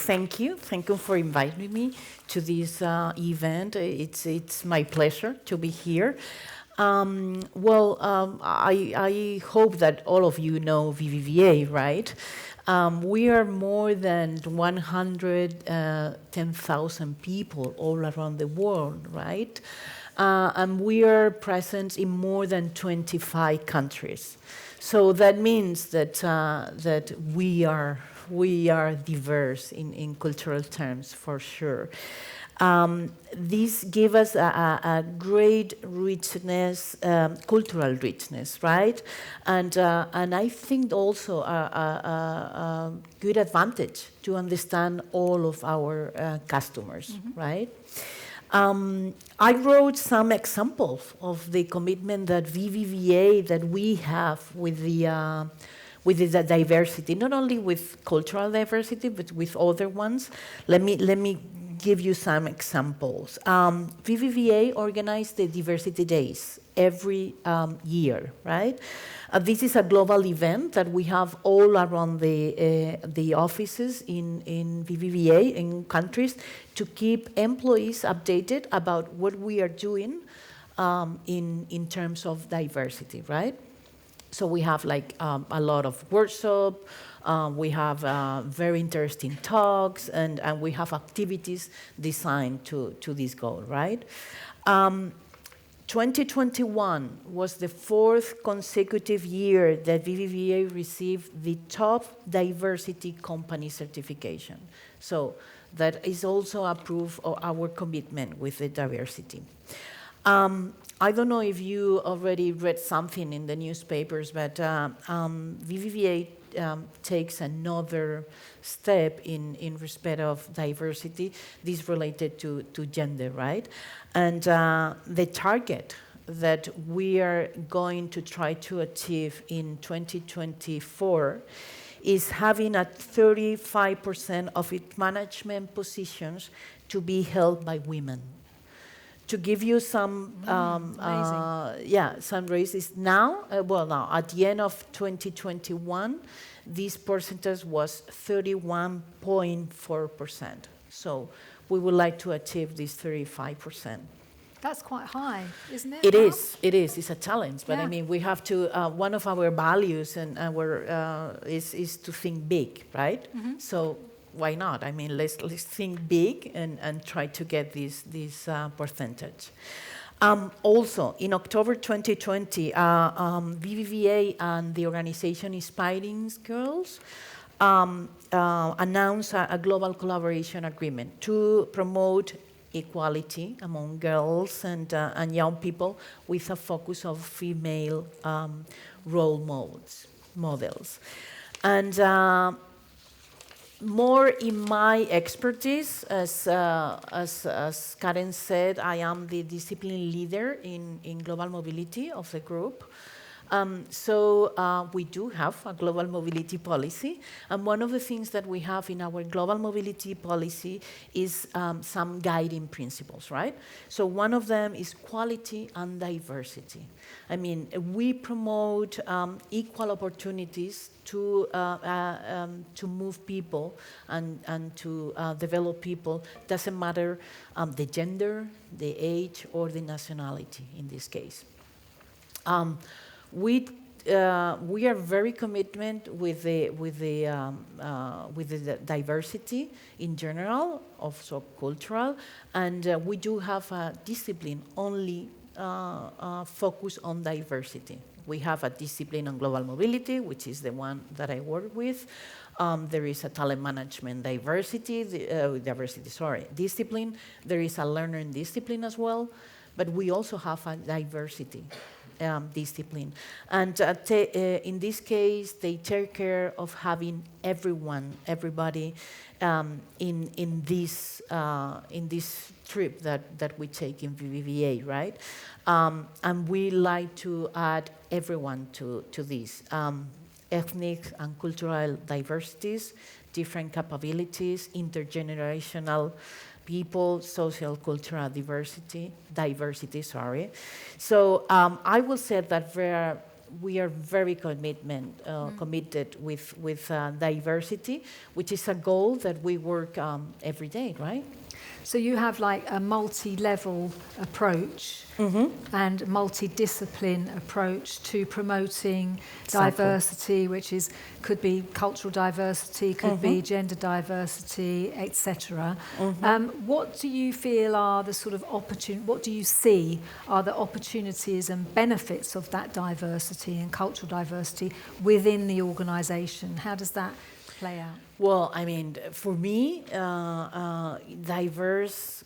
thank you. Thank you for inviting me to this event. It's my pleasure to be here. I hope that all of you know BBVA, right? We are more than 110,000 people all around the world, right? And we are present in more than 25 countries. So that means that we are diverse in cultural terms, for sure. This gives us a great richness, cultural richness, right? And I think also a good advantage to understand all of our customers, right? I wrote some examples of the commitment that BBVA, that we have with the diversity, not only with cultural diversity, but with other ones. Let me give you some examples. BBVA organized the Diversity Days every year, right? This is a global event that we have all around the offices in BBVA, in countries, to keep employees updated about what we are doing in terms of diversity, right? So we have like a lot of workshops, we have very interesting talks, and we have activities designed to this goal, right? 2021 was the 4th consecutive year that BBVA received the top diversity company certification. So that is also a proof of our commitment with the diversity. I don't know if you already read something in the newspapers, but BBVA takes another step in respect of diversity. This related to gender, right? And the target that we are going to try to achieve in 2024 is having a 35% of its management positions to be held by women. To give you some, some races now, now at the end of 2021, this percentage was 31.4%. So we would like to achieve this 35%. That's quite high, isn't it? It is. It's a challenge, but yeah. I mean, we have to. One of our values and our is to think big, right? Mm-hmm. So why not? I mean, let's think big and try to get this percentage. Also, in October 2020, BBVA and the organization Inspiring Girls announced a global collaboration agreement to promote equality among girls and young people with a focus of female role models. And more in my expertise, as Karen said, I am the discipline leader in global mobility of the group. So we do have a global mobility policy, and one of the things that we have in our global mobility policy is some guiding principles, right? So one of them is quality and diversity. I mean, we promote equal opportunities to move people and to develop people. Doesn't matter the gender, the age, or the nationality in this case. We are very committed with the diversity in general, also cultural, and we do have a discipline only focus on diversity. We have a discipline on global mobility, which is the one that I work with. There is a talent management discipline. There is a learner discipline as well, but we also have a diversity discipline. And in this case, they take care of having everybody in this trip that we take in BBVA, right? And we like to add everyone to this. Ethnic and cultural diversities, different capabilities, intergenerational people, social, cultural diversity. So I will say that we are very committed with diversity, which is a goal that we work every day, right? So you have like a multi-level approach and multi-discipline approach to promoting diversity, which could be cultural diversity, could be gender diversity, etc. What do you feel are the sort of what do you see are the opportunities and benefits of that diversity and cultural diversity within the organisation? How does that play out? Well, I mean, for me, diverse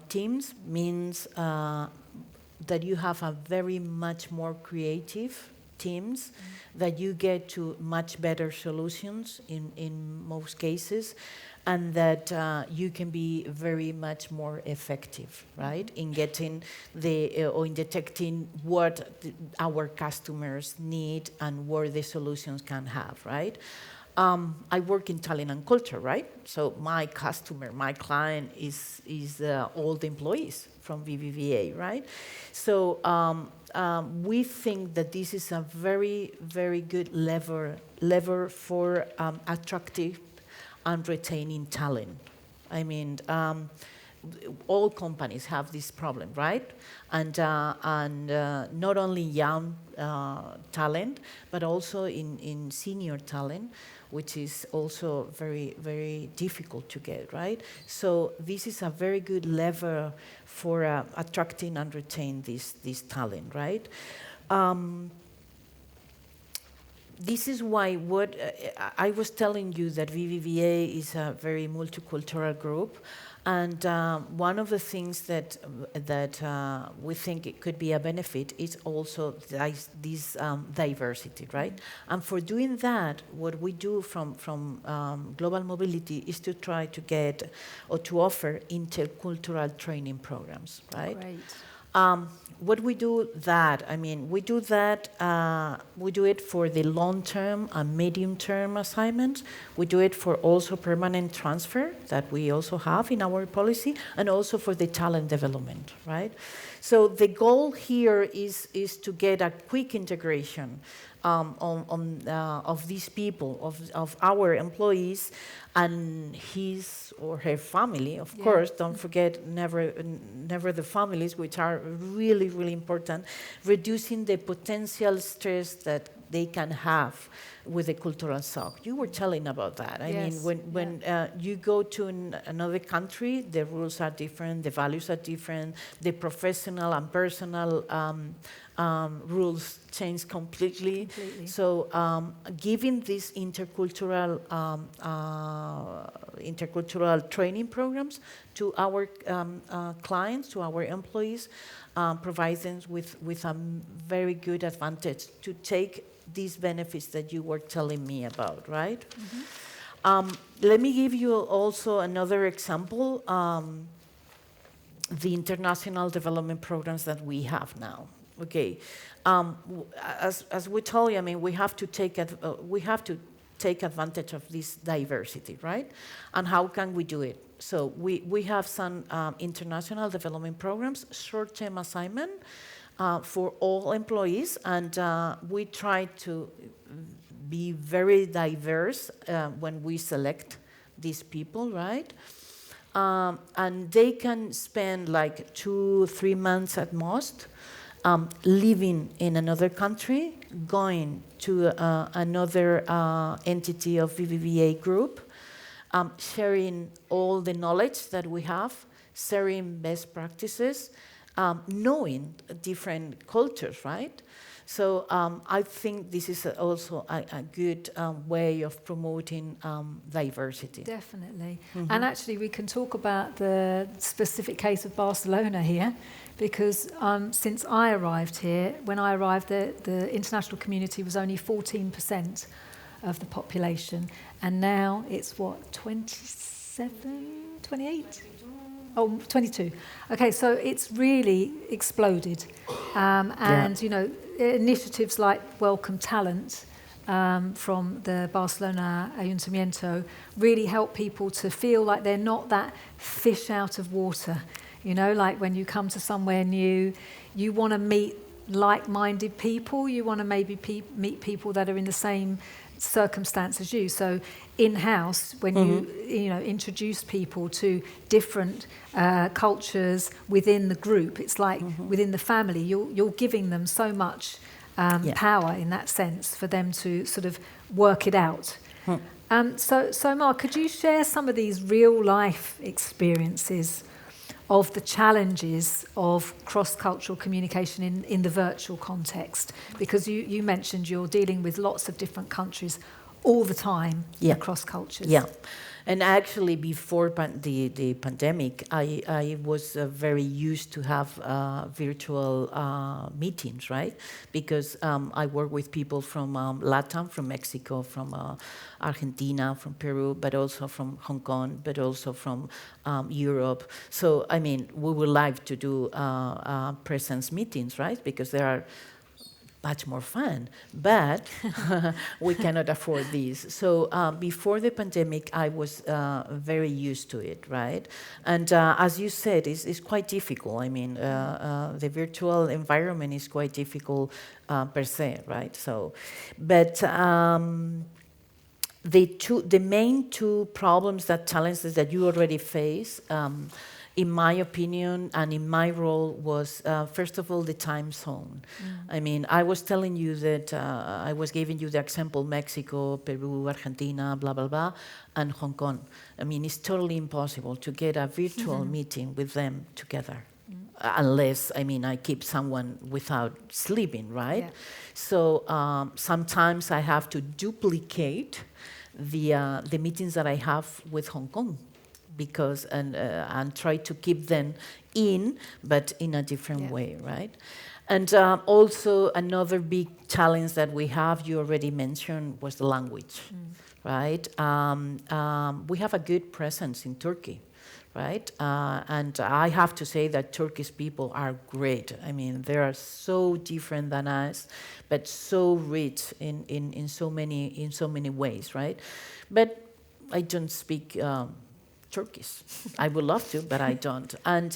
teams means that you have a very much more creative teams, that you get to much better solutions in most cases, and that you can be very much more effective, right, in getting or in detecting what our customers need and where the solutions can have, right? I work in talent and culture, right? So my customer, my client is all the employees from BBVA, right? So we think that this is a very, very good lever for attractive and retaining talent. I mean, all companies have this problem, right? And not only young talent, but also in senior talent, which is also very, very difficult to get, right? So this is a very good lever for attracting and retaining this talent, right? This is why what I was telling you that BBVA is a very multicultural group, and one of the things that we think it could be a benefit is also this diversity, right? And for doing that, what we do from Global Mobility is to try to get or to offer intercultural training programs, right? Great. What we do that, I mean, we do it for the long-term and medium-term assignments. We do it for also permanent transfer that we also have in our policy, and also for the talent development, right? So the goal here is to get a quick integration of these people, of our employees, and his or her family, of course. Don't forget, never the families, which are really, really important, reducing the potential stress that they can have with the cultural shock. You were telling about that. I mean, when you go to another country, the rules are different, the values are different, the professional and personal rules change completely. So giving these intercultural training programs to our clients, to our employees, provides them with a very good advantage to take these benefits that you were telling me about, right? Let me give you also another example, the international development programs that we have now. Okay, as we told you, I mean, we have to take advantage of this diversity, right? And how can we do it? So we have some international development programs, short-term assignment for all employees, and we try to be very diverse when we select these people, right? And they can spend like 2-3 months at most living in another country, going to another entity of BBVA Group, sharing all the knowledge that we have, sharing best practices, knowing different cultures, right? So I think this is also a good way of promoting diversity. Definitely. And actually we can talk about the specific case of Barcelona here, because since I arrived here, when I arrived, the international community was only 14% of the population, and now it's what, 27, 28? Oh, 22. Okay, so it's really exploded. And, you know, initiatives like Welcome Talent from the Barcelona Ayuntamiento really help people to feel like they're not that fish out of water. You know, like when you come to somewhere new, you want to meet like-minded people. You want to maybe meet people that are in the same circumstance as you. So in-house, when you know, introduce people to different cultures within the group, it's like within the family, you're giving them so much power in that sense for them to sort of work it out. So Mark, could you share some of these real-life experiences of the challenges of cross-cultural communication in the virtual context? Because you mentioned you're dealing with lots of different countries all the time across cultures. Yeah. And actually, before the pandemic, I was very used to have virtual meetings, right? Because I work with people from Latam, from Mexico, from Argentina, from Peru, but also from Hong Kong, but also from Europe. So, I mean, we would like to do presence meetings, right? Because they are much more fun, but we cannot afford these. So before the pandemic, I was very used to it, right? And as you said, it's quite difficult. I mean, the virtual environment is quite difficult per se, right? So, but the main two problems, challenges that you already face, in my opinion and in my role, was first of all the time zone. I mean, I was telling you that I was giving you the example Mexico, Peru, Argentina, blah blah blah, and Hong Kong. I mean, it's totally impossible to get a virtual meeting with them together. Unless, I mean, I keep someone without sleeping, right? Yeah. So sometimes I have to duplicate the meetings that I have with Hong Kong, because and try to keep them in, but in a different way, right? And also another big challenge that we have, you already mentioned, was the language, right? We have a good presence in Turkey, right? And I have to say that Turkish people are great. I mean, they are so different than us, but so rich in so many ways, right? But I don't speak Turkish. I would love to, but I don't. And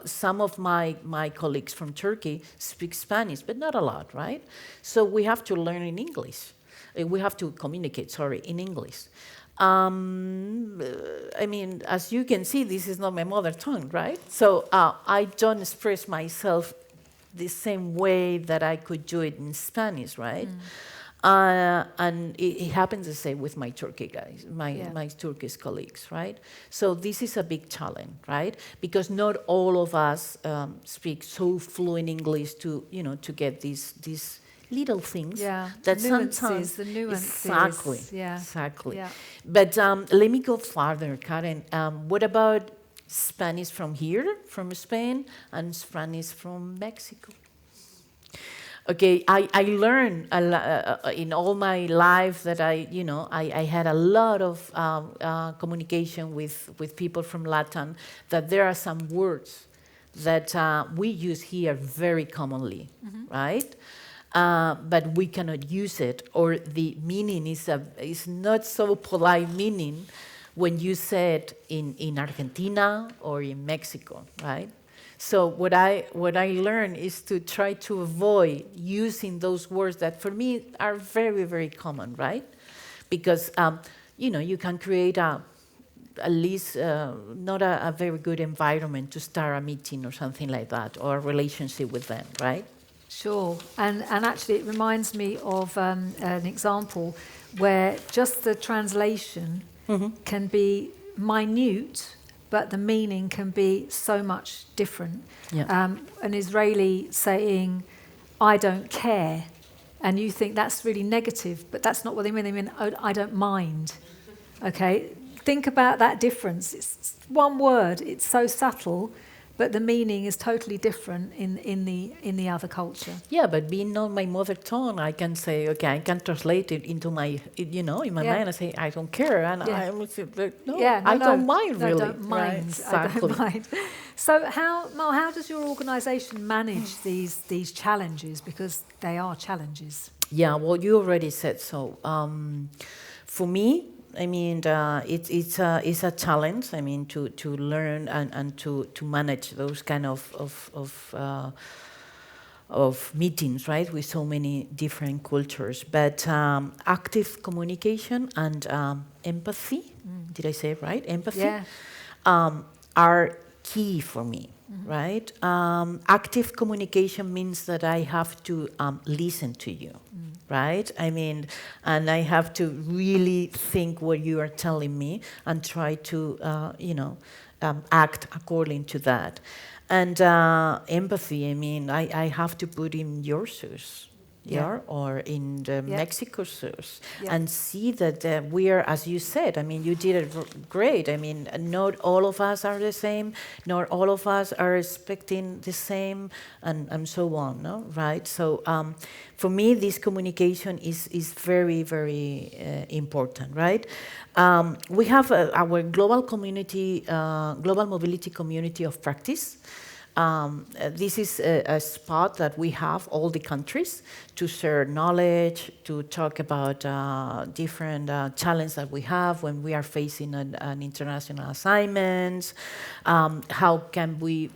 some of my colleagues from Turkey speak Spanish, but not a lot, right? So we have to learn in English. We have to communicate, in English. I mean, as you can see, this is not my mother tongue, right? So I don't express myself the same way that I could do it in Spanish, right? And it happens the same with my Turkey guys, my Turkish colleagues, right? So this is a big challenge, right? Because not all of us speak so fluent English to get these little things that sometimes the nuances. Exactly. Yeah. But let me go farther, Karen. What about Spanish from here, from Spain, and Spanish from Mexico? Okay, I learned in all my life that I had a lot of communication with people from Latin, that there are some words that we use here very commonly, right? But we cannot use it, or the meaning is not so polite meaning when you say it in Argentina or in Mexico, right? So what I learned is to try to avoid using those words that for me are very, very common, right? Because you can create at least not a very good environment to start a meeting or something like that, or a relationship with them, right? Sure, and actually it reminds me of an example where just the translation can be minute, but the meaning can be so much different. Yeah. An Israeli saying, "I don't care," and you think that's really negative, but that's not what they mean. They mean, "Oh, I don't mind." Okay, think about that difference. It's one word. It's so subtle, but the meaning is totally different in the other culture. Yeah, but being not my mother tongue, I can say, okay, I can translate it into my, in my mind. I say, I don't care, and I don't mind really. Don't mind. Right? Exactly. I don't mind. So how does your organisation manage these challenges, because they are challenges? Yeah, well, you already said so. For me, I mean, it's a challenge. I mean, to learn and to manage those kind of of meetings, right, with so many different cultures. But active communication and empathy, did I say it right? Empathy, are key for me, right? Active communication means that I have to listen to you, right? I mean, and I have to really think what you are telling me and try to, act according to that. And empathy, I mean, I have to put in your shoes, or in the Mexico shoes, and see that we are, as you said, I mean, you did it great. I mean, not all of us are the same, not all of us are expecting the same, and so on, no? Right? So for me, this communication is very, very important, right? We have our global community, global mobility community of practice. This is a spot that we have all the countries to share knowledge, to talk about different challenges that we have when we are facing an international assignment. How can we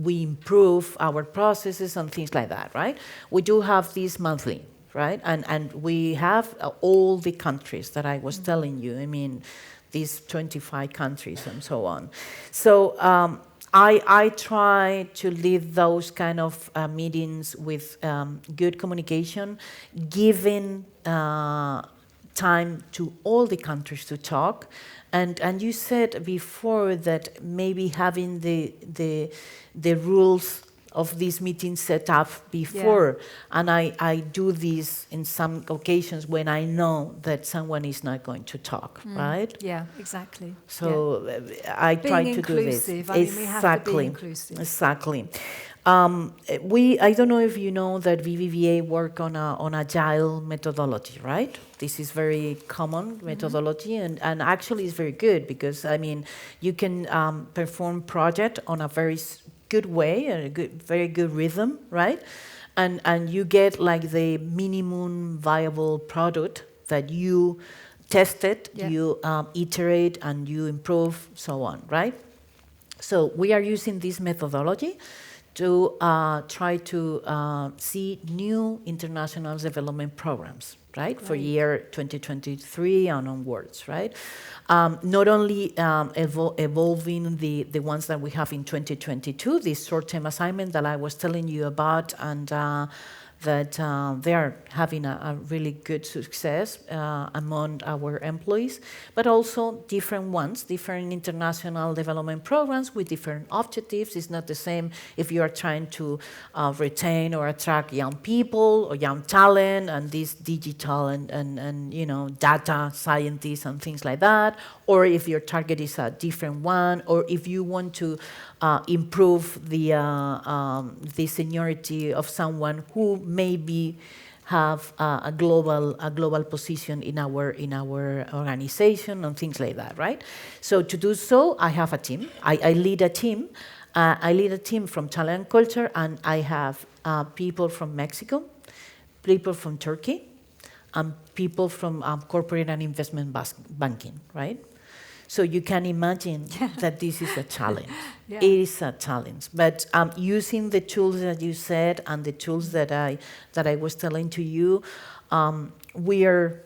improve our processes and things like that, right? We do have these monthly, right? And we have all the countries that I was telling you. I mean, these 25 countries and so on. So I try to lead those kind of meetings with good communication, giving time to all the countries to talk. And you said before that maybe having the rules of these meetings set up before, and I do this in some occasions when I know that someone is not going to talk, right? Yeah, exactly. So I try to do this. I mean, we have to be inclusive. Exactly. I don't know if you know that BBVA work on agile methodology, right? This is very common methodology, and actually it's very good because, I mean, you can perform project on a very good way, a very good rhythm, right? And you get like the minimum viable product that you tested, you iterate, and you improve, so on, right? So we are using this methodology to try to see new international development programs, right? For year 2023 and onwards, right? Not only evolving the ones that we have in 2022, this short-term assignment that I was telling you about, and that they are having a really good success among our employees, but also different ones, different international development programs with different objectives. It's not the same if you are trying to retain or attract young people or young talent and this digital and data scientists and things like that, or if your target is a different one, or if you want to improve the seniority of someone who maybe have a global position in our organization and things like that, right? So to do so, I have a team. I lead a team. I lead a team from Talent and Culture, and I have people from Mexico, people from Turkey, and people from corporate and investment banking, right? So you can imagine that this is a challenge. It is a challenge. But using the tools that you said and the tools that I was telling to you, we are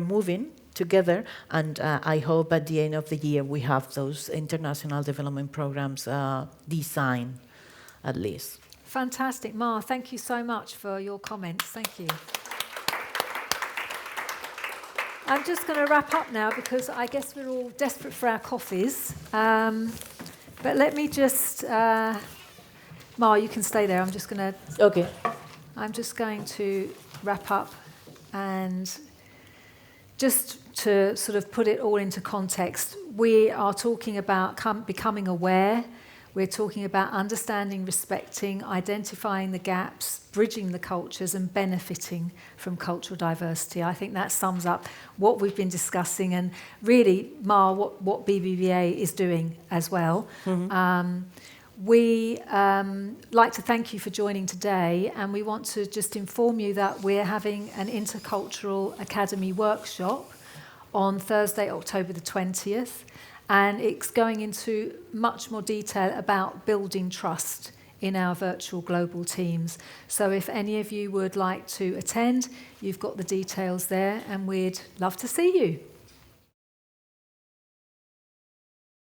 moving together, and I hope at the end of the year we have those international development programs designed, at least. Fantastic. Mar, thank you so much for your comments. Thank you. I'm just going to wrap up now because I guess we're all desperate for our coffees. But let me just, Mar, you can stay there. I'm just going to wrap up, and just to sort of put it all into context, we are talking about becoming aware. We're talking about understanding, respecting, identifying the gaps, bridging the cultures, and benefiting from cultural diversity. I think that sums up what we've been discussing, and really, Mar, what BBVA is doing as well. We like to thank you for joining today, and we want to just inform you that we're having an Intercultural Academy workshop on Thursday, October the 20th. And it's going into much more detail about building trust in our virtual global teams. So if any of you would like to attend, you've got the details there, and we'd love to see you.